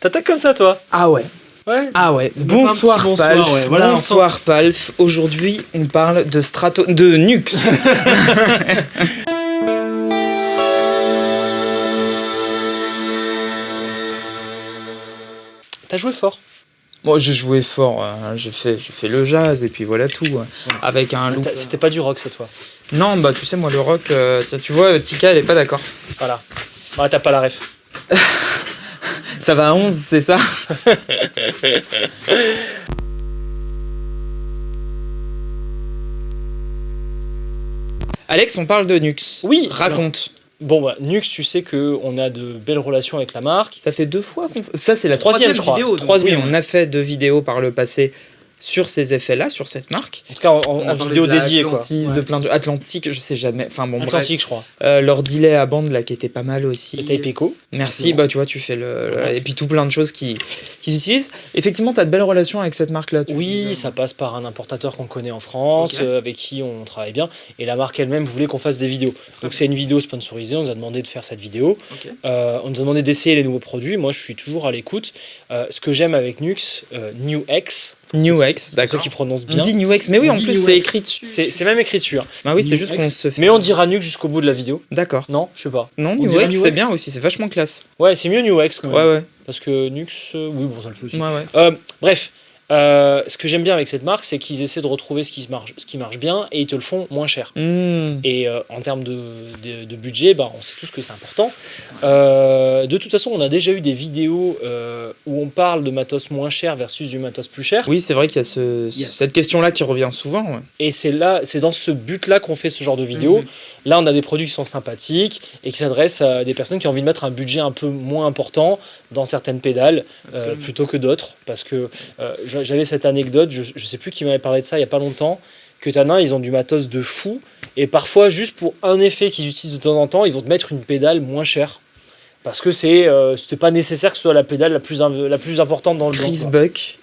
T'attaques comme ça, toi? Ah ouais. Ouais. Ah ouais. On peut faire un Bonsoir petit bonsoir, Palf. ouais. Voilà, Bonsoir Palf. Aujourd'hui, on parle de Nux. T'as joué fort. Bon, j'ai joué fort. J'ai fait le jazz et puis voilà tout. Avec un loop. C'était pas du rock cette fois. Non, bah tu sais, moi le rock, tiens, tu vois, Tika, elle est pas d'accord. Voilà. Ah, t'as pas la ref. Ça va à 11, c'est ça? Alex, on parle de Nux. Oui. Raconte. Bon, bah, Nux, tu sais qu'on a de belles relations avec la marque. Ça fait 2 fois qu'on... Ça, c'est la Troisième, troisième je crois. vidéo. Troisième. Oui, on a fait 2 vidéos par le passé sur ces effets-là, sur cette marque. En tout cas, On en a parlé vidéo de la dédiée, quoi. Atlantis, de plein de... Atlantique, je sais jamais. Enfin bon, Atlantique, je crois. bref. Leur delay à bande, là, qui était pas mal aussi. Le Tape Echo. Merci, bah tu vois, tu fais et puis tout plein de choses qu'ils utilisent. Effectivement, tu as de belles relations avec cette marque-là. Oui, ça passe par un importateur qu'on connaît en France, Ok. avec qui on travaille bien. Et la marque elle-même voulait qu'on fasse des vidéos. Donc c'est une vidéo sponsorisée, on nous a demandé de faire cette vidéo. Ok. On nous a demandé d'essayer les nouveaux produits. Moi, je suis toujours à l'écoute. Ce que j'aime avec Nux, New X, New X, ceux d'accord. qui prononcent On bien. dit New X, mais oui, On en dit plus New c'est X. écrit dessus. C'est même écrit hein. Bah oui, c'est New juste X. qu'on se fait. Mais on dira Nux jusqu'au bout de la vidéo. D'accord. Non, je sais pas. Non, On New dirait X, New c'est X. bien aussi, c'est vachement classe. Ouais, c'est mieux New X quand même. Ouais, ouais. Parce que Nux, oui, bon, ça le fait aussi. Ouais, ouais. Bref, ce que j'aime bien avec cette marque, c'est qu'ils essaient de retrouver ce qui marche bien et ils te le font moins cher. Mmh. Et en termes de budget, bah, on sait tous que c'est important. De toute façon, on a déjà eu des vidéos où on parle de matos moins cher versus du matos plus cher. Oui, c'est vrai qu'il y a cette question-là qui revient souvent. Ouais. Et c'est dans ce but-là qu'on fait ce genre de vidéos. Là, on a des produits qui sont sympathiques et qui s'adressent à des personnes qui ont envie de mettre un budget un peu moins important dans certaines pédales plutôt que d'autres. Parce que j'avais cette anecdote, je sais plus qui m'avait parlé de ça il y a pas longtemps, que t'en as, ils ont du matos de fou et parfois juste pour un effet qu'ils utilisent de temps en temps, ils vont te mettre une pédale moins chère. Parce que c'était pas nécessaire que ce soit la pédale la plus importante dans le Chris blanc, Buck,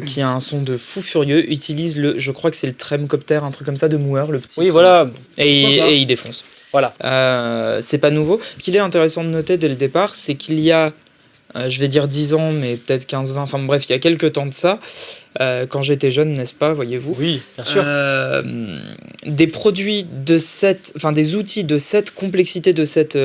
qui a un son de fou furieux, utilise je crois que c'est le Tremcopter, un truc comme ça, de Mooer, le petit. Oui, voilà. Et il défonce. Voilà. C'est pas nouveau. Ce qu'il est intéressant de noter dès le départ, c'est qu'il y a, je vais dire 10 ans, mais peut-être 15-20, enfin bref, il y a quelques temps de ça, quand j'étais jeune, n'est-ce pas, voyez-vous, Oui, bien sûr. des produits de des outils de cette complexité, de cette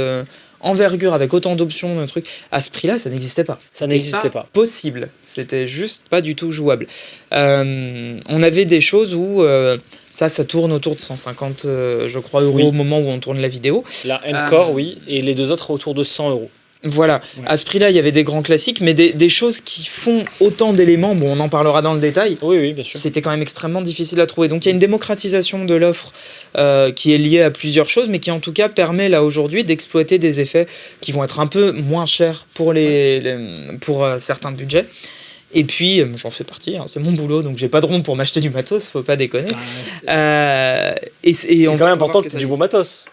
envergure, avec autant d'options, de trucs, à ce prix-là, ça n'existait pas. Ça n'existait pas. Possible. C'était juste pas du tout jouable. On avait des choses où ça tourne autour de 150, je crois, euros au moment où on tourne la vidéo. La Encore, oui, et les deux autres autour de 100 euros. Voilà, Ouais. à ce prix-là, il y avait des grands classiques, mais des choses qui font autant d'éléments, bon, on en parlera dans le détail, Oui, bien sûr. c'était quand même extrêmement difficile à trouver. Donc il y a une démocratisation de l'offre qui est liée à plusieurs choses, mais qui en tout cas permet là aujourd'hui d'exploiter des effets qui vont être un peu moins chers pour, pour certains budgets. Et puis, j'en fais partie, hein, c'est mon boulot, donc j'ai pas de rond pour m'acheter du matos, faut pas déconner. C'est quand même important que tu aies du beau matos.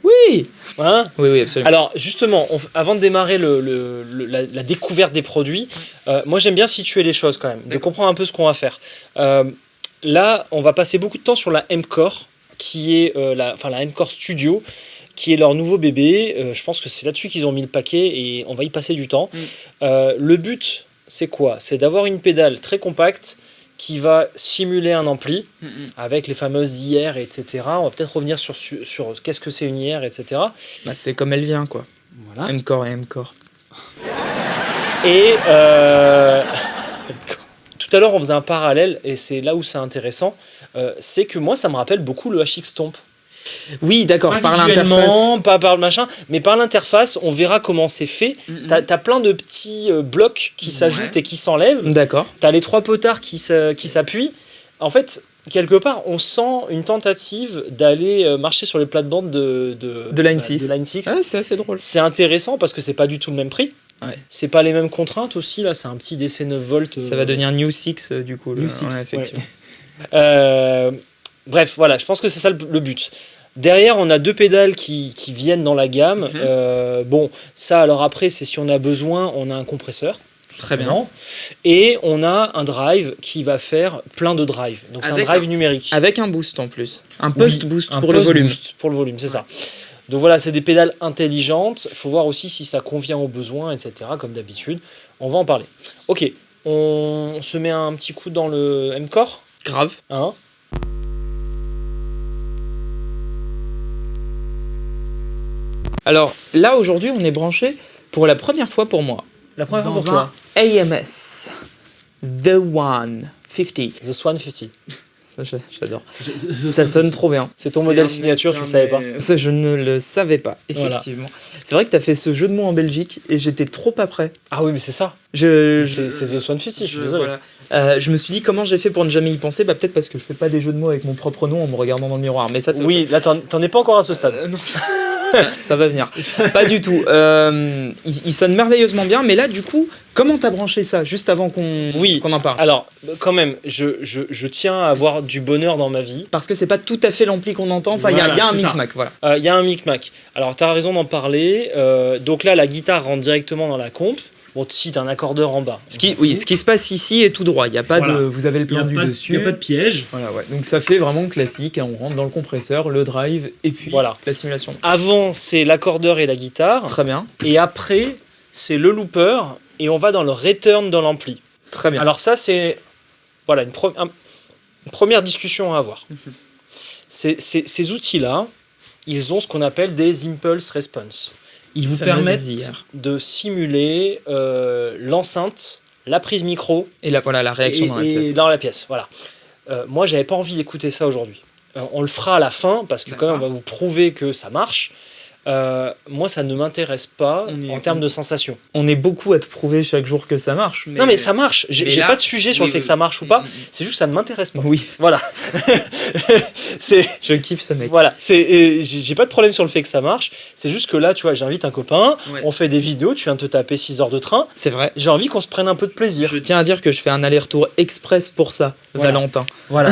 Oui, Hein oui, absolument. Alors justement, avant de démarrer la découverte des produits, moi j'aime bien situer les choses quand même, de comprendre un peu ce qu'on va faire. Là, on va passer beaucoup de temps sur la M-Core, qui est la M-Core Studio, qui est leur nouveau bébé. Je pense que c'est là-dessus qu'ils ont mis le paquet et on va y passer du temps. Le but, c'est quoi? C'est d'avoir une pédale très compacte qui va simuler un ampli avec les fameuses IR, etc. On va peut-être revenir sur qu'est-ce que c'est une IR, etc. Bah, c'est comme elle vient, quoi. Voilà. M-Core et M-Core. Et tout à l'heure, on faisait un parallèle, et c'est là où c'est intéressant, c'est que moi, ça me rappelle beaucoup le HX Stomp. Oui, d'accord, Pas par l'interface. visuellement, pas par le machin, mais par l'interface, on verra comment c'est fait. T'as plein de petits blocs qui s'ajoutent et qui s'enlèvent. D'accord. T'as les 3 potards qui s'appuient. En fait, quelque part, on sent une tentative d'aller marcher sur les plates-bandes de Line 6. de Line 6. Ah, c'est assez drôle. C'est intéressant parce que c'est pas du tout le même prix. Ouais. C'est pas les mêmes contraintes aussi, là, c'est un petit DC 9 volts. Ça va devenir New 6 du coup. New 6, ouais, effectivement. Bref, voilà, je pense que c'est ça le but. Derrière, on a 2 pédales qui viennent dans la gamme. Bon, ça, alors après, c'est si on a besoin, on a un compresseur. Très bien. Non. Et on a un drive qui va faire plein de drives. Donc c'est un Avec drive numérique. Avec un boost en plus. Un post-boost Un pour le volume. post-boost pour le volume, c'est ça. Donc voilà, c'est des pédales intelligentes. Il faut voir aussi si ça convient aux besoins, etc. Comme d'habitude. On va en parler. Ok, on se met un petit coup dans le M-Core. Grave. Hein. Alors là, aujourd'hui, on est branché pour la première fois pour moi. La première fois Dans pour toi. un AMS. The One 50. The Swan 50. Ça, j'adore. Ça sonne trop bien. C'est ton modèle signature, tu le savais pas. Ça, je ne le savais pas, effectivement. C'est vrai que tu as fait ce jeu de mots en Belgique et j'étais trop pas prêt. Ah oui, mais c'est ça. C'est C'est The Swan 50, je suis désolé. Voilà. Je me suis dit comment j'ai fait pour ne jamais y penser. Bah, peut-être parce que je fais pas des jeux de mots avec mon propre nom en me regardant dans le miroir. Mais ça, c'est Oui, là, t'en es pas encore à ce stade. non. Ça va venir. Pas du tout. Il sonne merveilleusement bien, mais là, du coup, comment t'as branché ça juste avant qu'on en parle? Alors, quand même, je tiens à avoir du bonheur dans ma vie. Parce que c'est pas tout à fait l'ampli qu'on entend. Enfin, il Voilà, y a un c'est ça. micmac, voilà. Il y a un micmac. Alors, t'as raison d'en parler. Donc là, la guitare rentre directement dans la comp. Bon, si t'as un accordeur en bas. Ce qui se passe ici est tout droit. Il y a pas Voilà. de, vous avez le plan du dessus. piège. Voilà, ouais. Donc ça fait vraiment classique. On rentre dans le compresseur, le drive et puis Voilà. la simulation. Avant, c'est l'accordeur et la guitare. Très bien, Et après, c'est le looper. Et on va dans le return dans l'ampli. très bien. Alors ça, c'est voilà, une première discussion à avoir. Ces outils-là, ils ont ce qu'on appelle des impulse response. Ils vous Fameuse permettent ZR. de simuler l'enceinte, la prise micro Et là, voilà la réaction dans la pièce. dans la pièce. Voilà. Moi, j'avais pas envie d'écouter ça aujourd'hui. On le fera à la fin parce que quand même, on va vous prouver que ça marche. Moi, ça ne m'intéresse pas en termes de sensations. On est beaucoup à te prouver chaque jour que ça marche. Non, mais ça marche. J'ai là- pas de sujet sur oui, le fait oui. que ça marche ou pas. C'est juste que ça ne m'intéresse pas. Oui, Voilà. c'est je kiffe ce mec. voilà. J'ai pas de problème sur le fait que ça marche. C'est juste que là, tu vois, j'invite un copain. Ouais. On fait des vidéos. Tu viens de te taper 6 heures de train. C'est vrai. J'ai envie qu'on se prenne un peu de plaisir. Je tiens à dire que je fais un aller-retour express pour ça, Voilà. Valentin. Voilà.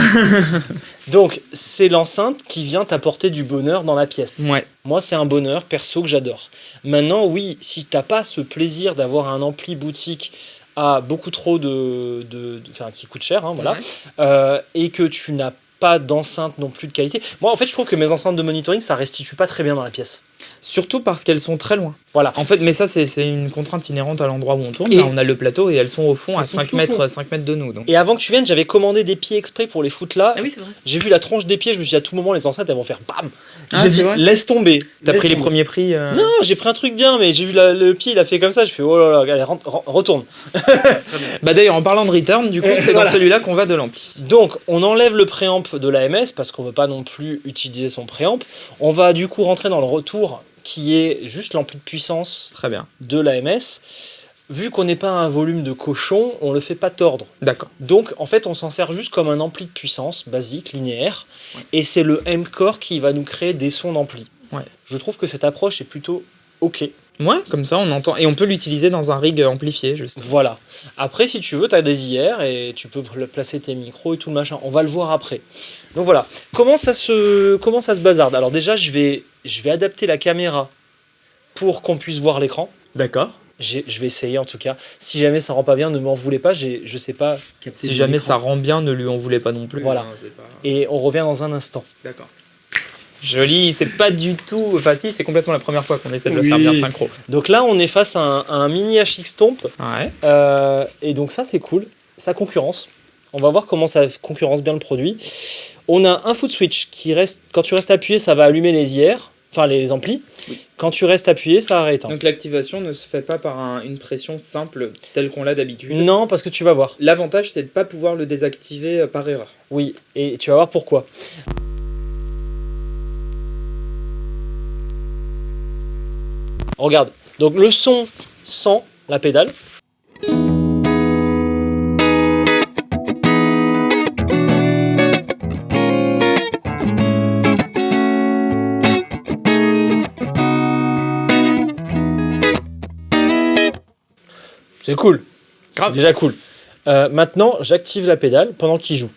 Donc, c'est l'enceinte qui vient t'apporter du bonheur dans la pièce. Ouais. Moi, c'est un bonheur perso que j'adore. Maintenant, oui, si t'as pas ce plaisir d'avoir un ampli boutique à beaucoup trop enfin, qui coûte cher, hein, voilà, et que tu n'as pas d'enceinte non plus de qualité. Moi, en fait, je trouve que mes enceintes de monitoring, ça restitue pas très bien dans la pièce. Surtout parce qu'elles sont très loin. Voilà. En fait, mais ça, c'est une contrainte inhérente à l'endroit où on tourne. Et- Là, on a le plateau et elles sont au fond à Elles sont 5 tout au mètres, fond. 5 mètres de nous. Donc. Et avant que tu viennes, j'avais commandé des pieds exprès pour les foutre là. oui, c'est vrai. J'ai vu la tronche des pieds, je me suis dit à tout moment, les enceintes, elles vont faire BAM. Ah, J'ai c'est dit, vrai laisse tomber. T'as Laisse pris les tomber. premiers prix Non, j'ai pris un truc bien, mais j'ai vu le pied, il a fait comme ça. Je fais, oh là là, allez, retourne. Bah d'ailleurs, en parlant de return, du coup, c'est voilà. dans celui-là qu'on va de l'ampli. Donc, on enlève le préamp de l'AMS parce qu'on veut pas non plus utiliser son préamp. On va du coup rentrer dans le retour qui est juste l'ampli de puissance Très bien. de l'AMS. Vu qu'on n'est pas un volume de cochon, on le fait pas tordre. D'accord. Donc, en fait, on s'en sert juste comme un ampli de puissance basique, linéaire. Et c'est le M-Core qui va nous créer des sons d'ampli. Ouais. Je trouve que cette approche est plutôt OK. Ouais, comme ça, on entend. Et on peut l'utiliser dans un rig amplifié, juste. Voilà. Après, si tu veux, tu as des IR et tu peux placer tes micros et tout le machin. On va le voir après. Donc voilà. Comment ça se bazarde? Alors déjà, je vais adapter la caméra pour qu'on puisse voir l'écran. D'accord. Je vais essayer en tout cas. Si jamais ça rend pas bien, ne m'en voulez pas. Je sais pas capter Si les jamais écrans. ça rend bien, ne lui en voulez pas non plus. Voilà. Hein, c'est pas- Et on revient dans un instant. D'accord. Joli, c'est pas du tout. Enfin, si, c'est complètement la première fois qu'on essaie de le Oui. faire bien synchro. Donc là, on est face à un mini HX Stomp. Ouais. Et donc ça, c'est cool. Ça concurrence. On va voir comment ça concurrence bien le produit. On a un foot switch qui reste. Quand tu restes appuyé, ça va allumer les IR, enfin les amplis. Oui. Quand tu restes appuyé, ça arrête. Donc l'activation ne se fait pas par une pression simple telle qu'on l'a d'habitude. Non, parce que tu vas voir. L'avantage, c'est de ne pas pouvoir le désactiver par erreur. Oui, et tu vas voir pourquoi. Regarde. Donc le son sans la pédale. C'est cool. Grave. Déjà cool. Maintenant, j'active la pédale pendant qu'il joue.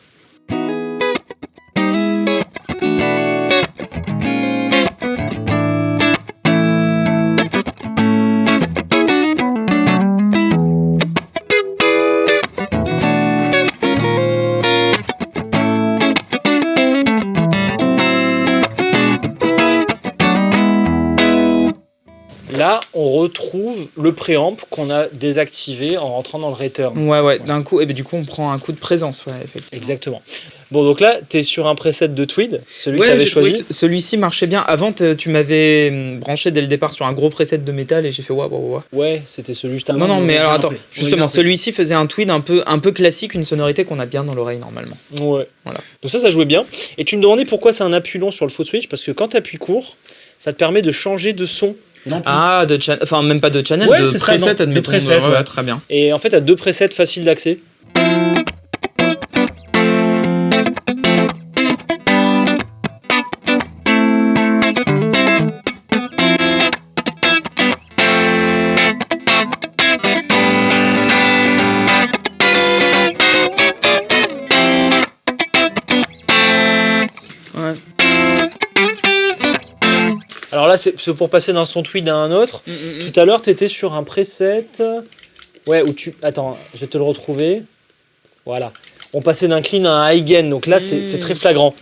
là, on retrouve le préamp qu'on a désactivé en rentrant dans le return. Ouais, d'un coup, et ben, du coup, on prend un coup de présence, ouais, effectivement. Exactement. Bon, donc là, tu es sur un preset de Tweed, celui que tu avais j'ai trouvé choisi. que celui-ci marchait bien. Avant, tu m'avais branché dès le départ sur un gros preset de métal et j'ai fait waouh. Ouais, c'était celui juste avant. Non, mais alors attends, après. justement, Ouais, celui-ci faisait un tweed un peu classique, une sonorité qu'on a bien dans l'oreille normalement. Ouais. Voilà. Donc ça jouait bien. Et tu me demandais pourquoi c'est un appui long sur le foot switch, parce que quand tu appuies court, ça te permet de changer de son. Ah, enfin même pas de channel, Ouais, de c'est ça, preset, non, de admettons. preset, ouais. Très bien. Et en fait, tu as 2 presets faciles d'accès. Ouais. Alors là, c'est pour passer d'un son tweed à un autre. Tout à l'heure, tu étais sur un preset. Ouais, où tu. Attends, je vais te le retrouver. Voilà. On passait d'un clean à un high gain. Donc là, c'est très flagrant.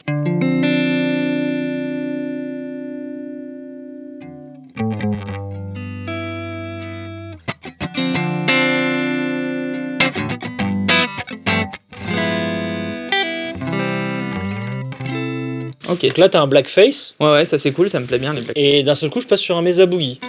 Ok. Donc là, tu as un blackface. Ouais, ça c'est cool, ça me plaît bien les black. Et d'un seul coup, je passe sur un mesa boogie.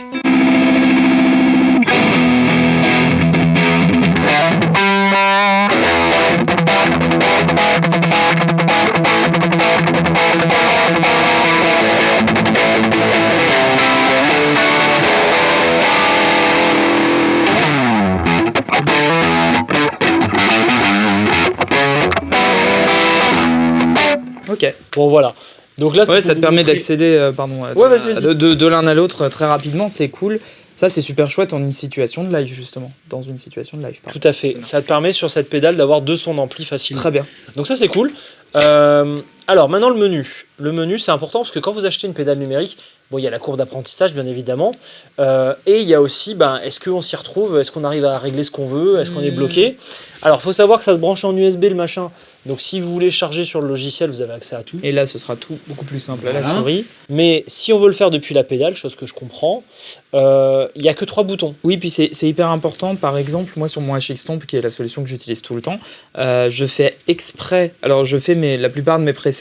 Ok. Bon, voilà. Donc là, Ouais, c'est ça pour te permet vous montrer- d'accéder Ouais, vas-y. de l'un à l'autre très rapidement, c'est cool. Ça, c'est super chouette en une situation de live, justement. Dans une situation de live, pardon. Tout à fait. Ça te permet sur cette pédale d'avoir 2 sons d'ampli facilement. Très bien. Donc ça, c'est cool. Alors, maintenant, le menu. Le menu, c'est important parce que quand vous achetez une pédale numérique, bon, il y a la courbe d'apprentissage, bien évidemment. Et il y a aussi, est-ce qu'on s'y retrouve? Est-ce qu'on arrive à régler ce qu'on veut? Est-ce qu'on est bloqué? Alors, il faut savoir que ça se branche en USB, le machin. Donc, si vous voulez charger sur le logiciel, vous avez accès à tout. Et là, ce sera tout beaucoup plus simple à la Voilà. souris. Mais si on veut le faire depuis la pédale, chose que je comprends, il n'y a que 3 boutons. Oui, puis c'est hyper important. Par exemple, moi, sur mon HX Stomp, qui est la solution que j'utilise tout le temps, je fais exprès. Alors, je fais la plupart de mes presets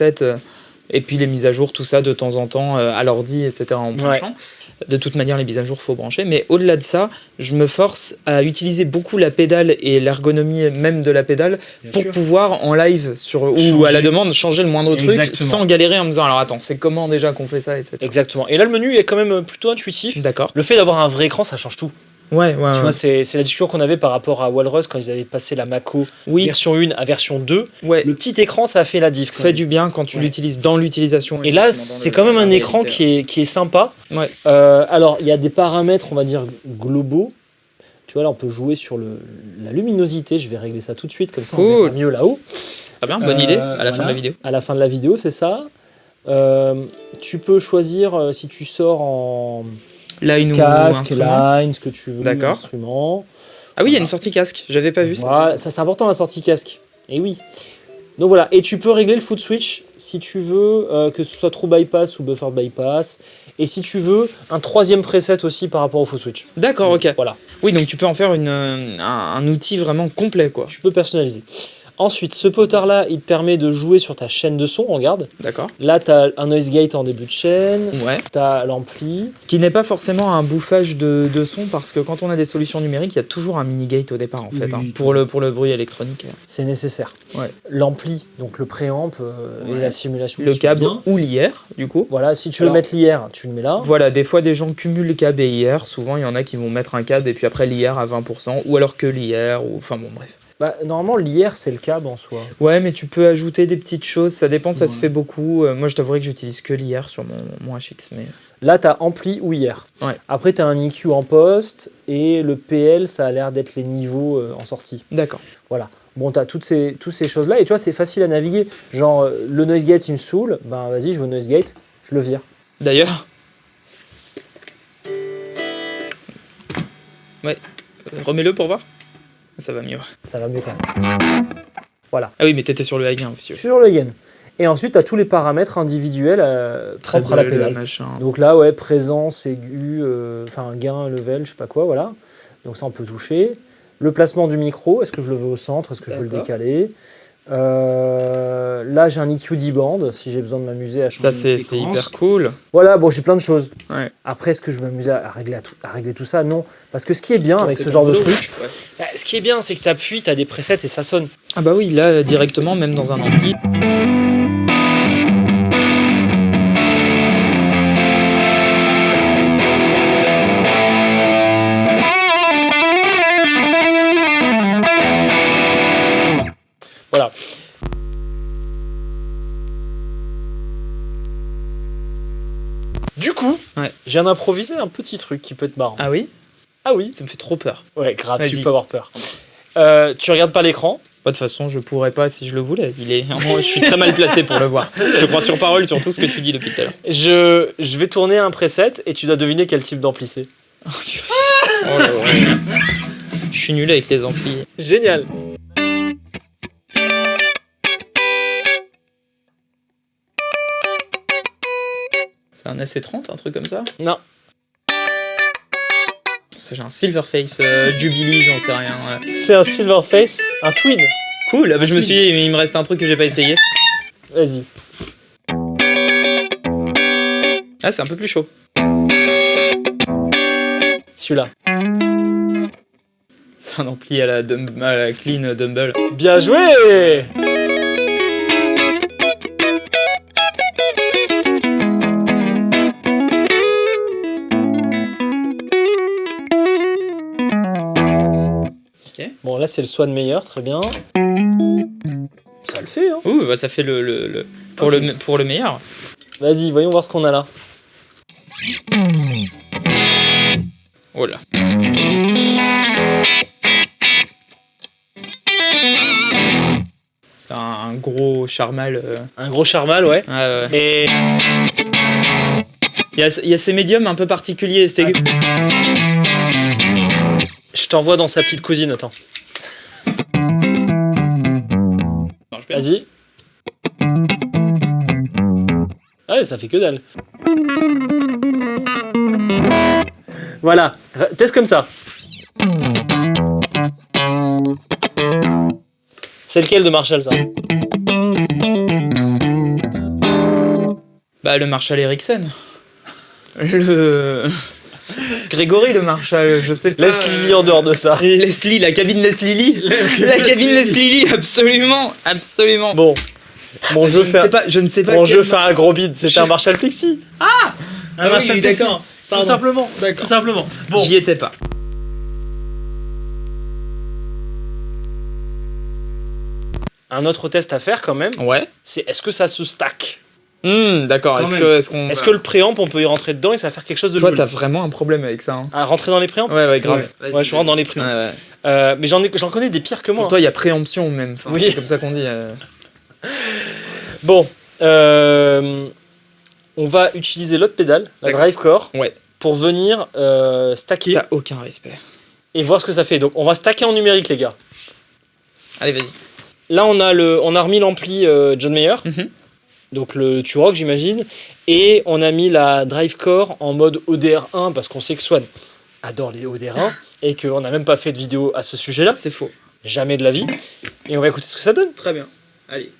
et puis les mises à jour, tout ça, de temps en temps, à l'ordi, etc., en branchant. De toute manière, les mises à jour, faut brancher. Mais au-delà de ça, je me force à utiliser beaucoup la pédale et l'ergonomie même de la pédale pour pouvoir, en live ou à la demande, changer le moindre truc Exactement. sans galérer en me disant alors attends, c'est comment déjà qu'on fait ça, etc. Exactement. Et là, le menu est quand même plutôt intuitif. D'accord. Le fait d'avoir un vrai écran, ça change tout. Ouais. Tu vois, c'est la discussion qu'on avait par rapport à Walrus quand ils avaient passé la Mako Oui, version 1 à version 2. ouais. Le petit écran, ça a fait la diff. quand Fait même. du bien quand tu l'utilises dans l'utilisation. Et là, effectivement, c'est dans quand même la un réalité. écran qui est sympa. Ouais. Alors, il y a des paramètres, on va dire, globaux. Tu vois, là, on peut jouer sur la luminosité. Je vais régler ça tout de suite, comme ça, on Cool. verra mieux là-haut. Très bien, bonne idée à la fin de Voilà. la vidéo. À la fin de la vidéo, c'est ça. Tu peux choisir si tu sors en Line ou casque, instrument. line, ce que tu veux, D'accord. instrument. Ah oui, il y a une sortie casque, j'avais pas vu ça. Voilà, ça c'est important la sortie casque. Et oui. Donc voilà, et tu peux régler le foot switch si tu veux que ce soit true bypass ou buffer bypass. Et si tu veux, un 3e preset aussi par rapport au foot switch. D'accord, ok. Voilà, Oui, donc tu peux en faire un outil vraiment complet, quoi. tu peux personnaliser. Ensuite, ce potard-là, il te permet de jouer sur ta chaîne de son, regarde. D'accord. Là, tu as un noise gate en début de chaîne, Ouais. tu as l'ampli. Ce qui n'est pas forcément un bouffage de son, parce que quand on a des solutions numériques, il y a toujours un mini-gate au départ, en fait, Oui. hein, pour le bruit électronique. C'est nécessaire. Ouais. L'ampli, donc le préamp et la simulation. Le qui câble va bien. ou l'IR, du coup. Voilà, si tu Alors- veux mettre l'IR, tu le mets là. Voilà, des fois des gens cumulent câble et IR, souvent il y en a qui vont mettre un câble et puis après l'IR à 20%, ou alors que l'IR, ou enfin bon bref. Normalement, l'IR, c'est le câble en soi. Ouais, mais tu peux ajouter des petites choses, ça dépend, ça se Ouais. fait beaucoup. Moi je t'avouerai que j'utilise que l'IR sur mon HX, mais... Là, tu as ampli ou IR. Ouais. Après, tu as un EQ en poste et le PL, ça a l'air d'être les niveaux en sortie. D'accord. Voilà. Bon, tu as toutes ces choses-là et tu vois, c'est facile à naviguer. Genre, le noise gate, il me saoule. Ben, vas-y, je veux noise gate, je le vire. D'ailleurs... Ouais, remets-le pour voir. Ça va mieux. Ça va mieux quand même. Voilà. Ah oui, mais t'étais sur le high gain aussi. Je suis sur le gain. Et ensuite, tu as tous les paramètres individuels propres à la pédale. Machin. Donc là, ouais, présence, aigu, gain, level, je sais pas quoi, voilà. Donc ça, on peut toucher. Le placement du micro, est-ce que je le veux au centre, est-ce que je veux le décaler? Là, j'ai un EQ 10 bandes, si j'ai besoin de m'amuser à changer Ça, de c'est fréquence. hyper cool. Voilà, bon, j'ai plein de choses. Ouais. Après, est-ce que je vais m'amuser à régler tout ça? Non. Parce que ce qui est bien avec c'est ce genre de ton boulot. truc, Ouais. ce qui est bien, c'est que tu appuies, tu as des presets et ça sonne. Ah bah oui, là, directement, même dans un ampli. Voilà. Du coup, Ouais. j'ai improvisé un petit truc qui peut être marrant. Ah oui? Ah oui? Ça me fait trop peur. Ouais, grave, tu Vas-y. peux avoir peur. Tu regardes pas l'écran. De toute façon, je pourrais pas si je le voulais. Je suis très mal placé pour le voir. Je te crois sur parole sur tout ce que tu dis depuis tout à l'heure. Je vais tourner un preset et tu dois deviner quel type d'ampli c'est. Oh là là. Je suis nul avec les amplis. Génial. C'est un AC30, un truc comme ça? Non. J'ai un Silverface Jubilee, j'en sais rien. Ouais. C'est un Silverface, un Twin. Cool, je me suis dit, il me reste un truc que j'ai pas essayé. Vas-y. Ah, c'est un peu plus chaud. Celui-là. C'est un ampli à la clean Dumble. Bien joué. Ok. Bon, là, c'est le Swan meilleur, très bien. Ça le fait, hein. Ouh, bah ça fait pour le meilleur. Vas-y, voyons voir ce qu'on a là. Oh là. C'est un gros charmal. Un gros charmal, ouais. Ouais. Et Il y a ces médiums un peu particuliers. je t'envoie dans sa petite cousine, attends. Vas-y. Ah ouais, ça fait que dalle. Voilà, teste comme ça. C'est lequel de Marshall, ça? Bah, le Marshall Ericsson. Grégory le Marshall, je sais pas. Leslie en dehors de ça. Leslie, la cabine Leslie Lee. La cabine Leslie Lee, absolument, absolument. Bon, mon jeu fait Je ne sais pas. mon quel- jeu fait un gros bide, c'était un Marshall Plexi. Un oui, Marshall oui, Plexi. d'accord. Tout Pardon. simplement. D'accord. Tout simplement. Bon. J'y étais pas. Un autre test à faire quand même, Ouais. c'est est-ce que ça se stack? D'accord. Quand même. Est-ce que le préamp, on peut y rentrer dedans et ça va faire quelque chose de Toi, joli? t'as vraiment un problème avec ça. Hein. À rentrer dans les préamps? Ouais, grave. Ouais, je rentre dans les préamps. Ouais, ouais. Mais j'en connais des pires que moi. Pour toi, il y a préemption même. Enfin, Oui. C'est comme ça qu'on dit. Bon, on va utiliser l'autre pédale, la D'accord. drive core, Ouais. pour venir stacker T'as aucun respect. et voir ce que ça fait. Donc on va stacker en numérique, les gars. Allez, vas-y. Là, on a remis l'ampli John Mayer, donc le Turok, j'imagine, et on a mis la drive core en mode ODR1 parce qu'on sait que Swan adore les ODR1 et qu'on n'a même pas fait de vidéo à ce sujet-là, C'est faux. jamais de la vie. Et on va écouter ce que ça donne. Très bien. Allez.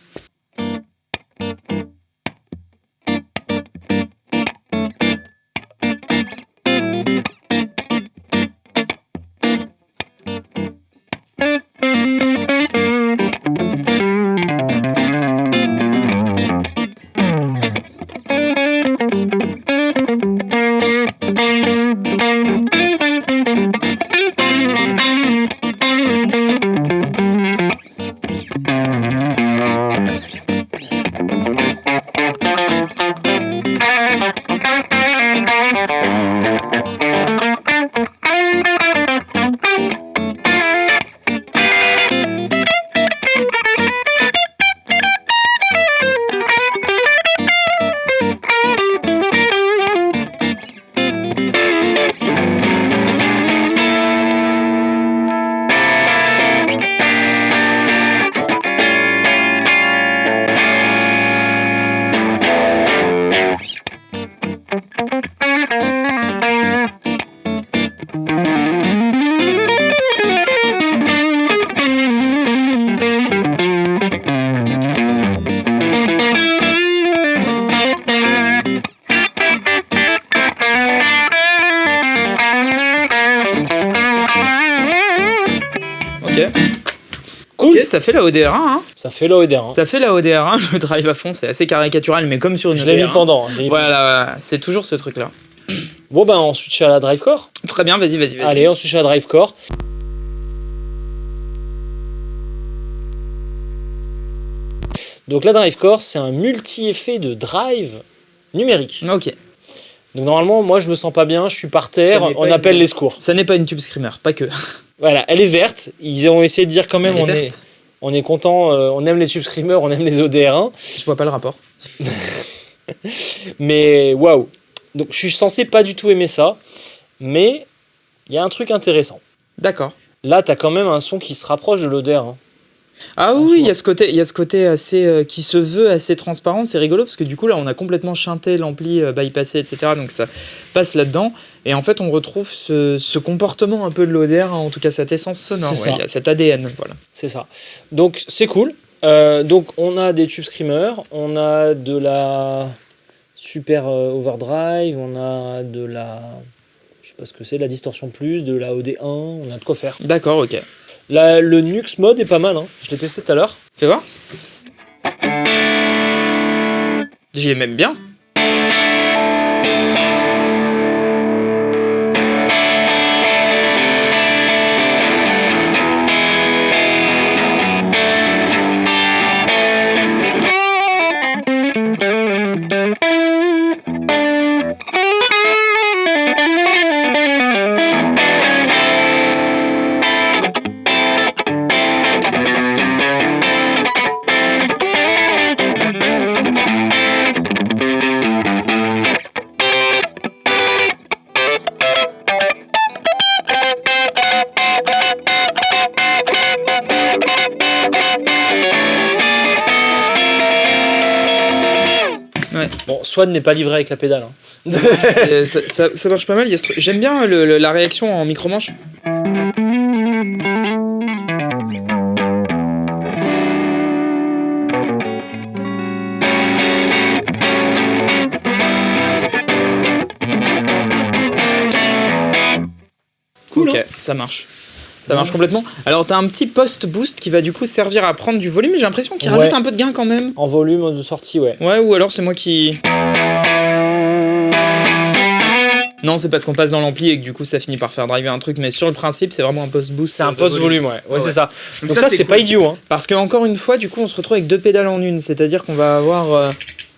Ok. Cool. Ok, ça fait la ODR1. Hein. Ça fait l'ODR1. Ça fait la ODR1, le drive à fond, c'est assez caricatural, mais comme sur une Je l'ai mis ODR1. pendant. Voilà, c'est toujours ce truc-là. Bon, ben, on switch à la Drive Core. Très bien, vas-y. Allez, on switch à la Drive Core. Donc, la Drive Core, c'est un multi-effet de drive numérique. Ok. Donc, normalement, moi, je me sens pas bien, je suis par terre, Ça n'est on pas appelle une- les secours. Ça n'est pas une tube screamer, pas que. Voilà, elle est verte. Ils ont essayé de dire quand même, Elle est on est, verte. on est content, on aime les tube screamers, on aime les ODR1. Je vois pas le rapport. Mais waouh. Donc, je suis censé pas du tout aimer ça. Mais il y a un truc intéressant. D'accord. Là, t'as quand même un son qui se rapproche de l'ODR1. Ah En oui, soi. il y a ce côté assez qui se veut assez transparent, c'est rigolo parce que du coup là on a complètement chanté l'ampli bypassé, etc. Donc ça passe là-dedans et en fait on retrouve ce comportement un peu de l'ODR, hein, en tout cas cette essence sonore, C'est ça. il y a cet ADN, voilà. C'est ça. Donc c'est cool. Donc on a des tube screamers, on a de la super overdrive, on a de la, je sais pas ce que c'est, de la distorsion plus, de la OD1, on a de quoi faire. D'accord, ok. Le Nux mode est pas mal, hein. Je l'ai testé tout à l'heure. Fais voir. J'y ai même bien. Bon, Swan n'est pas livré avec la pédale, hein. Ça marche pas mal. Il y a ce truc. J'aime bien la réaction en micro-manche. Cool, Ok, hein. ça marche. Ça marche complètement. Alors t'as un petit post-boost qui va du coup servir à prendre du volume, mais j'ai l'impression qu'il Ouais. rajoute un peu de gain quand même. En volume de sortie, ouais. Ouais, ou alors c'est moi qui... Non, c'est parce qu'on passe dans l'ampli et que du coup ça finit par faire driver un truc, mais sur le principe c'est vraiment un post-boost. C'est un de post-volume, ouais. Ouais, Ouais. c'est ça. Donc ça, ça, c'est c'est cool. pas idiot, hein. Parce que encore une fois, du coup on se retrouve avec deux pédales en une, c'est-à-dire qu'on va avoir...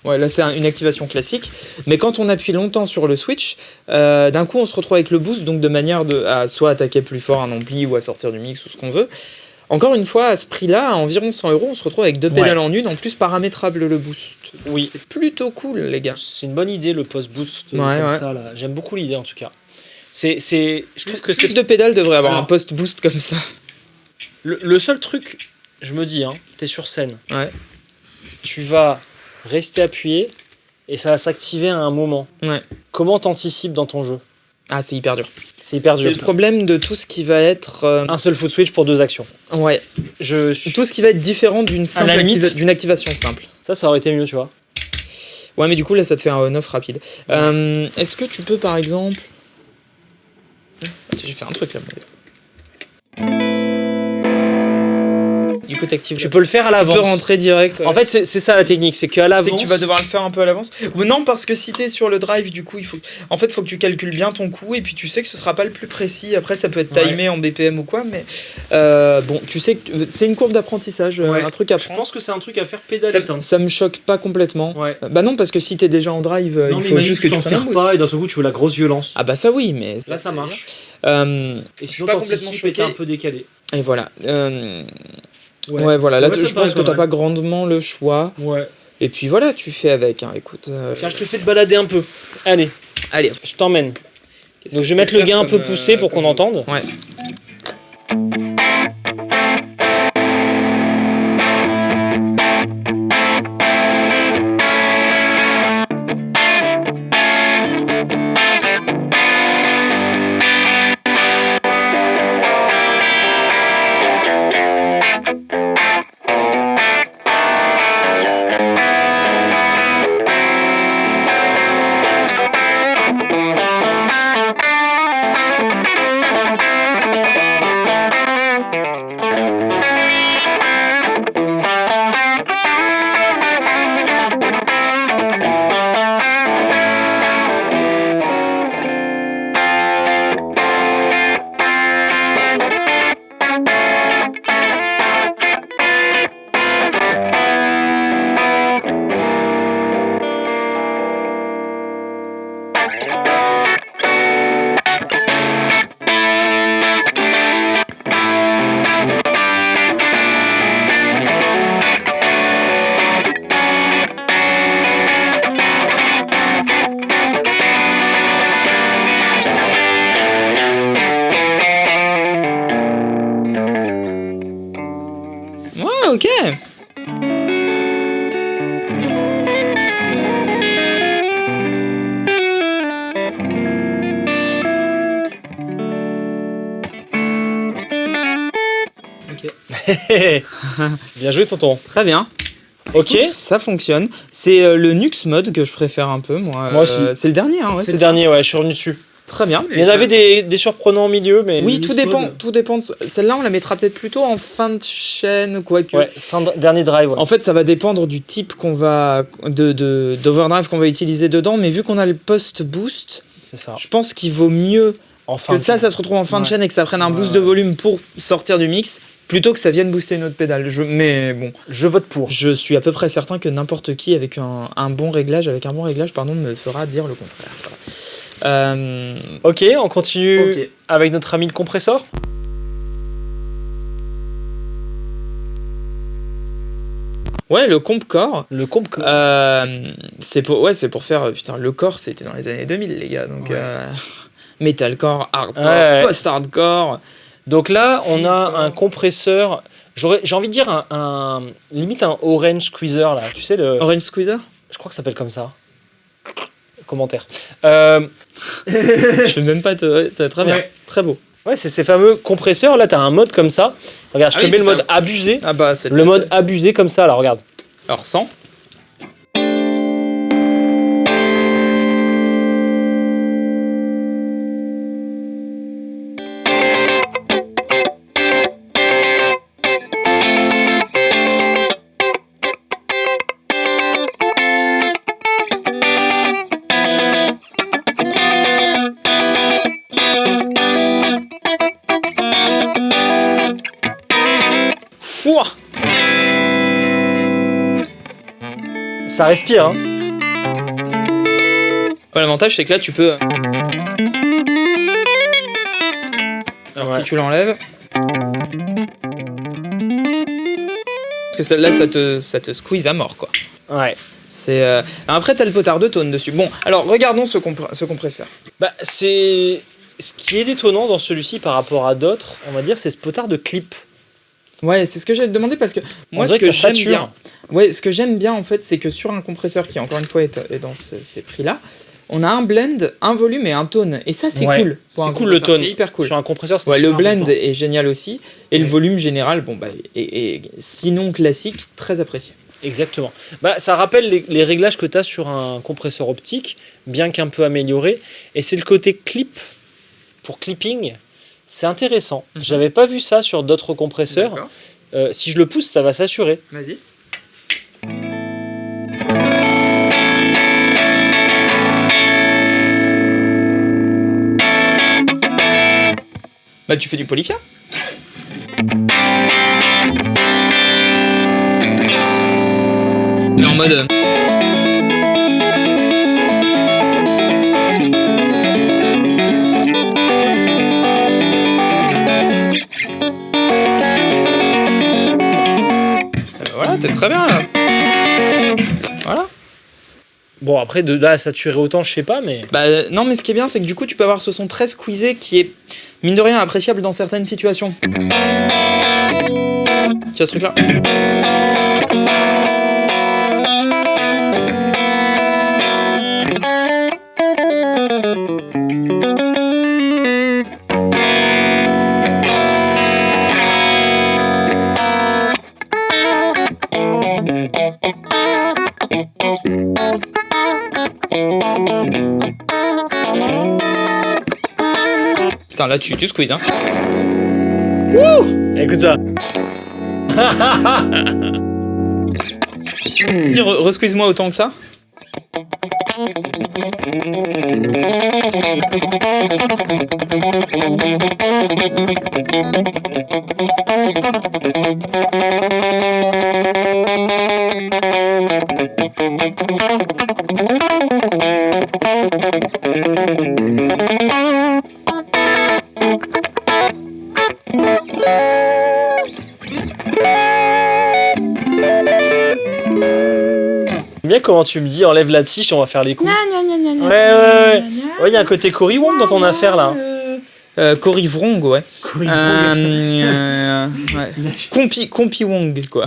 Ouais, là c'est une activation classique, mais quand on appuie longtemps sur le switch, d'un coup on se retrouve avec le boost, donc de manière à soit attaquer plus fort un ampli ou à sortir du mix ou ce qu'on veut. Encore une fois, à ce prix-là, à environ 100 €, on se retrouve avec deux pédales en une, en plus paramétrable le boost. Oui. C'est plutôt cool les gars. C'est une bonne idée, le post-boost Ouais, comme ouais. ça, là. J'aime beaucoup l'idée, en tout cas. Je trouve que Plus c'est de pédales devraient avoir Alors. un post-boost comme ça. le seul truc, je me dis, hein, t'es sur scène, Ouais. tu vas rester appuyé et ça va s'activer à un moment. Ouais. Comment t'anticipes dans ton jeu? Ah, c'est hyper dur. C'est hyper C'est dur. le ça. problème de tout ce qui va être... Un seul foot switch pour deux actions. Ouais. Tout ce qui va être différent d'une simple la limite. d'une activation simple. Ça aurait été mieux, tu vois. Ouais, mais du coup, là, ça te fait un on-off rapide. Est-ce que tu peux, par exemple... J'ai fait un truc, là. Du coup, t'actives... Tu peux le faire à Tu peux l'avance. rentrer direct. En fait, c'est ça la technique, c'est qu'à c'est l'avance. que tu vas devoir le faire un peu à l'avance. Ou non, parce que si t'es sur le drive, du coup, en fait, faut que tu calcules bien ton coup et puis tu sais que ce sera pas le plus précis. Après, ça peut être timé en BPM ou quoi, mais bon, tu sais que c'est une courbe d'apprentissage, Ouais. un truc à Je prendre. pense que c'est un truc à faire pédale Ça, éteinte. ça me choque pas complètement. Ouais. Bah non, parce que si t'es déjà en drive, Non, il mais faut imagine juste que tu t'en prennes un sers boost. pas et d'un seul coup tu veux la grosse violence. Ah bah ça oui, mais Là ça marche. Euh, Et sinon pas complètement t'anticipes et t'es choqué. un peu décalé. et voilà. Ouais, voilà. Là, Ouais, ça je paraît pense que pas t'as mal. pas grandement le choix. Ouais. Et puis voilà, tu fais avec. Hein. Écoute. Tiens, je te fais te balader un peu. Allez, Allez. je t'emmène. Qu'est-ce Donc que je vais mettre le faire gain un peu comme, poussé pour comme- qu'on entende. Ouais. ok. Bien joué, tonton. Très bien. Ok. Écoute, ça fonctionne. C'est le Nux mode que je préfère un peu, moi. Moi aussi. C'est le dernier, hein, ouais, C'est le ça. dernier, ouais, je suis revenu dessus. Très bien. Il y en avait des surprenants au milieu, mais. Oui, le tout Nux dépend. Mode- Tout dépend. Celle-là, on la mettra peut-être plutôt en fin de chaîne, quoique. Ouais, dernier drive. Ouais. En fait, ça va dépendre du type qu'on va d'overdrive qu'on va utiliser dedans, mais vu qu'on a le post boost, C'est ça. je pense qu'il vaut mieux Enfin. que ça se retrouve en fin de Ouais. chaîne et que ça prenne un boost Ouais. de volume pour sortir du mix, plutôt que ça vienne booster une autre pédale. Mais bon, Je vote pour. je suis à peu près certain que n'importe qui avec un bon réglage, me fera dire le contraire. Voilà. Ok, on continue Ok. avec notre ami le compresseur. Ouais, le comp core. Le comp. C'est pour faire putain, le core c'était dans les années 2000 les gars, donc Ouais. metalcore, hardcore, Ouais. post-hardcore. Donc là, on a un compresseur. J'ai envie de dire limite un orange squeezer là. Tu sais le. Orange Squeezer. Je crois que ça s'appelle comme ça. Commentaire. Je fais même pas te. Ouais, c'est très bien, Ouais. très beau. Ouais, c'est ces fameux compresseurs. Là, tu as un mode comme ça. Regarde, je Ah te oui, mets le ça- mode abusé. Ah bah c'est Le mode abusé comme ça, là, regarde. Alors 100. Fouah. Ça respire, hein. Ouais, l'avantage c'est que là tu peux. Alors Ouais. si tu l'enlèves. Parce que celle-là ça te squeeze à mort quoi. Ouais. C'est après t'as le potard de tone dessus. Bon, alors regardons ce compresseur. Bah, c'est. Ce qui est détonnant dans celui-ci par rapport à d'autres, on va dire, c'est ce potard de clip. Ouais, c'est ce que j'ai demandé parce que moi On ce dirait que ça j'aime sature. bien. Ouais, ce que j'aime bien en fait, c'est que sur un compresseur qui encore une fois est dans ces prix-là, on a un blend, un volume et un tone. Et ça c'est Ouais. cool. Pour C'est un cool le compresseur, tone. C'est hyper cool. Sur un compresseur, c'est Ouais, le super blend important. est génial aussi. Et le Ouais. volume général, bon bah, est sinon classique, très apprécié. Exactement. Bah, ça rappelle les réglages que tu as sur un compresseur optique, bien qu'un peu amélioré. Et c'est le côté clip, pour clipping, c'est intéressant. Mhm. J'avais pas vu ça sur d'autres compresseurs. D'accord. Si je le pousse, ça va s'assurer. Vas-y. Bah tu fais du polyphia. Mais en mode. Voilà, t'es très bien là. Voilà. Bon, après, de là à saturer autant, je sais pas, mais. Bah non, mais ce qui est bien, c'est que du coup, tu peux avoir ce son très squeezé qui est, mine de rien, appréciable dans certaines situations. Tu vois ce truc-là? Putain, là, tu squeezes, hein. Écoute ça. Vas-y, re-squeeze-moi autant que ça. J'aime bien comment tu me dis, enlève la tige, on va faire les coups. Gna, gna, gna, gna, Ouais, gna, ouais, ouais. gna, gna, Ouais, il y a un côté Cory Wong dans ton affaire là. Cory Wrong, ouais. Cory Ouais. Compi Wong, quoi.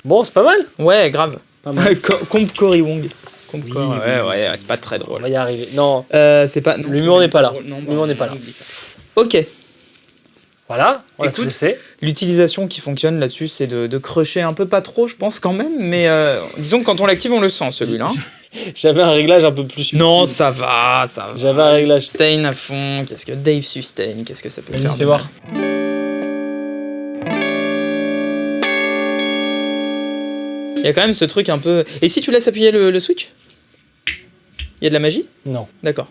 Bon, c'est pas mal. Ouais, grave. Pas mal. Comp Cory Wong. Comp Oui, Cor- oui, ouais, c'est pas très On drôle. va y arriver. Non, C'est pas. non, l'humour c'est n'est pas là. drôle. Non, L'humour n'est pas là. oublie ça. Ok. voilà, on l'a Écoute, tous fait. L'utilisation qui fonctionne là-dessus, c'est de crusher un peu, pas trop, je pense quand même, mais disons que quand on l'active, on le sent celui-là. J'avais un réglage un peu plus subtil. Non, ça va, ça va. J'avais un réglage. Sustain à fond, qu'est-ce que Dave Sustain, qu'est-ce que ça peut Vas-y, faire fais de voir. mal. Il y a quand même ce truc un peu... Et si tu laisses appuyer le switch? Il y a de la magie? Non. D'accord.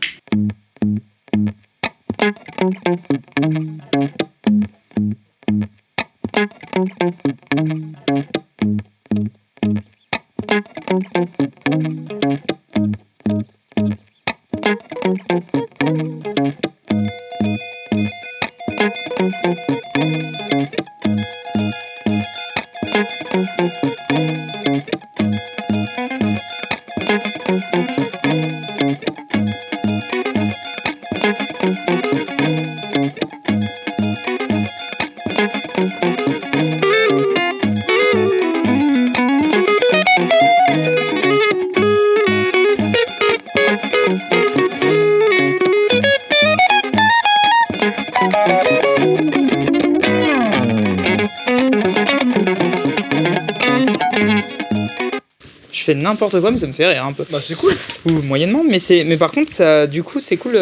Je fais n'importe quoi, mais ça me fait rire un peu. Bah, c'est cool. Ou moyennement, mais par contre, ça, du coup, c'est cool.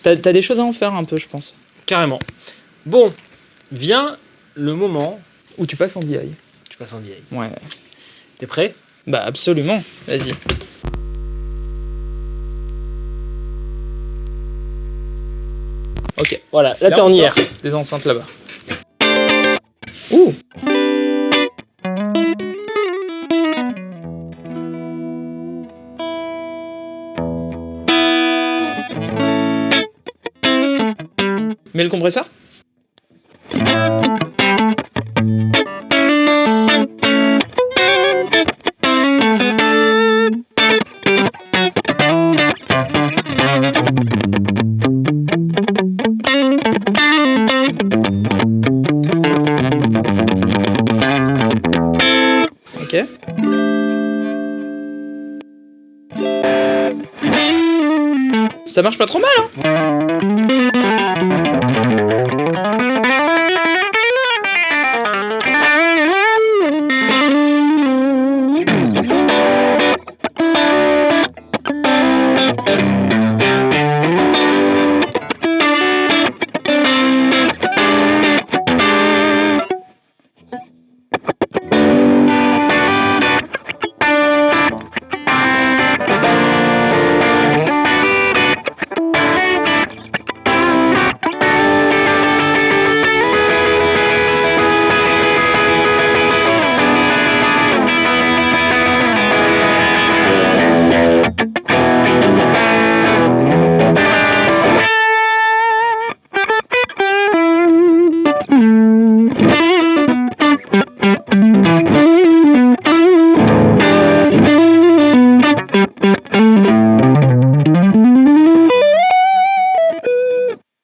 T'as des choses à en faire un peu, je pense. Carrément. Bon, vient le moment Ou tu passes en DI. où tu passes en DI. Ouais. T'es prêt? Bah, absolument. Vas-y. Ok. Voilà, là t'es on en sort IR. Des enceintes là-bas. Ouh. Mets le compresseur. Ok. Ça marche pas trop mal, hein?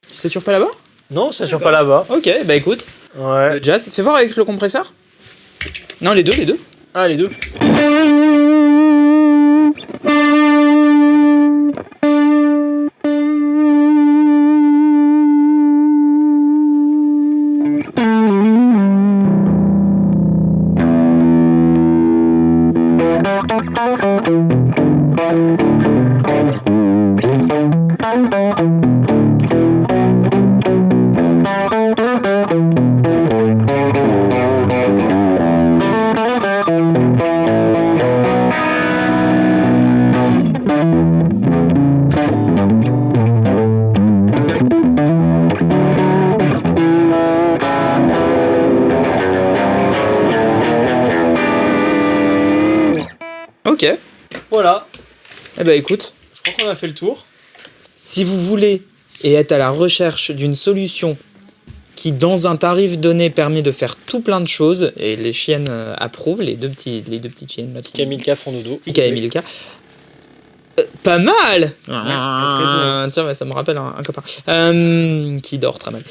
Tu satures pas là-bas? Non, ça sur pas là-bas. Ok, bah écoute. Ouais. Jazz, fais voir avec le compresseur. Non, les deux. Ah, les deux. Ok. Voilà. Eh bah écoute, Je crois qu'on a fait le tour. si vous voulez et êtes à la recherche d'une solution qui, dans un tarif donné, permet de faire tout plein de choses, et les chiennes approuvent, les deux petites chiennes là. Tika Milka font dodo. Tika et Milka. Pas mal. très Tiens, bah, ça me rappelle un copain qui dort très mal.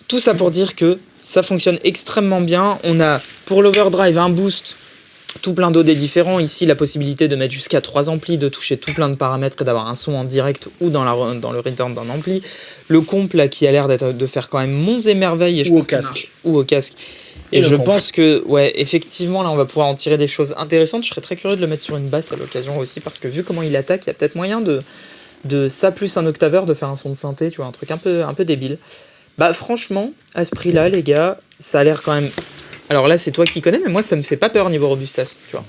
Tout ça pour dire que ça fonctionne extrêmement bien. On a pour l'overdrive un boost, tout plein d'OD différents. Ici, la possibilité de mettre jusqu'à 3 amplis, de toucher tout plein de paramètres et d'avoir un son en direct ou dans le return d'un ampli. Le comp là, qui a l'air de faire quand même monts et merveilles. Et je Ou pense au casque. Ou au casque. Et Et le je comp. pense que, ouais, effectivement, là, on va pouvoir en tirer des choses intéressantes. Je serais très curieux de le mettre sur une basse à l'occasion aussi, parce que vu comment il attaque, il y a peut-être moyen de ça plus un octaveur, de faire un son de synthé, tu vois, un truc un peu débile. Bah, franchement, à ce prix-là, les gars, ça a l'air quand même. Alors là, c'est toi qui connais, mais moi, ça me fait pas peur niveau robustesse, tu vois.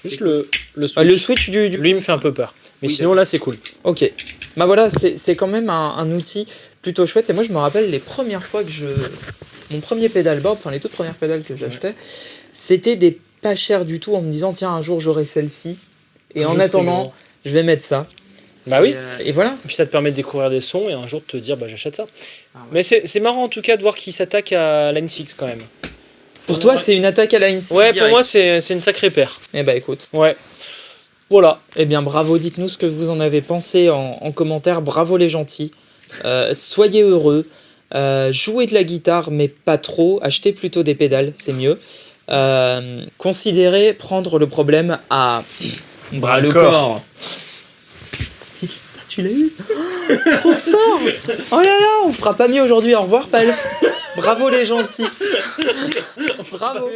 Juste le switch. Le switch du. Lui, il me fait un peu peur. Mais Oui, sinon, là, c'est cool. Ok. Bah voilà, c'est quand même un outil plutôt chouette. Et moi, je me rappelle les premières fois que mon premier pedalboard, enfin les toutes premières pédales que j'achetais, c'était des pas chers du tout en me disant, tiens, un jour j'aurai celle-ci. Et en Juste attendant, également. je vais mettre ça. Bah oui. Et voilà. Et puis ça te permet de découvrir des sons et un jour de te dire, bah j'achète ça. Ah ouais. Mais c'est marrant en tout cas de voir qu'il s'attaque à Line 6 quand même. Pour toi, c'est une attaque à la INSI Ouais, pour moi, c'est une sacrée paire. Eh bah écoute. Ouais. Voilà. Eh bien, bravo, dites-nous ce que vous en avez pensé en commentaire. Bravo les gentils. Soyez heureux. Jouez de la guitare, mais pas trop. Achetez plutôt des pédales, c'est mieux. Considérez prendre le problème à bras le corps. Tu l'as eu. Trop fort. Oh là là, on fera pas mieux aujourd'hui. Au revoir, Palf. Bravo les gentils. Bravo.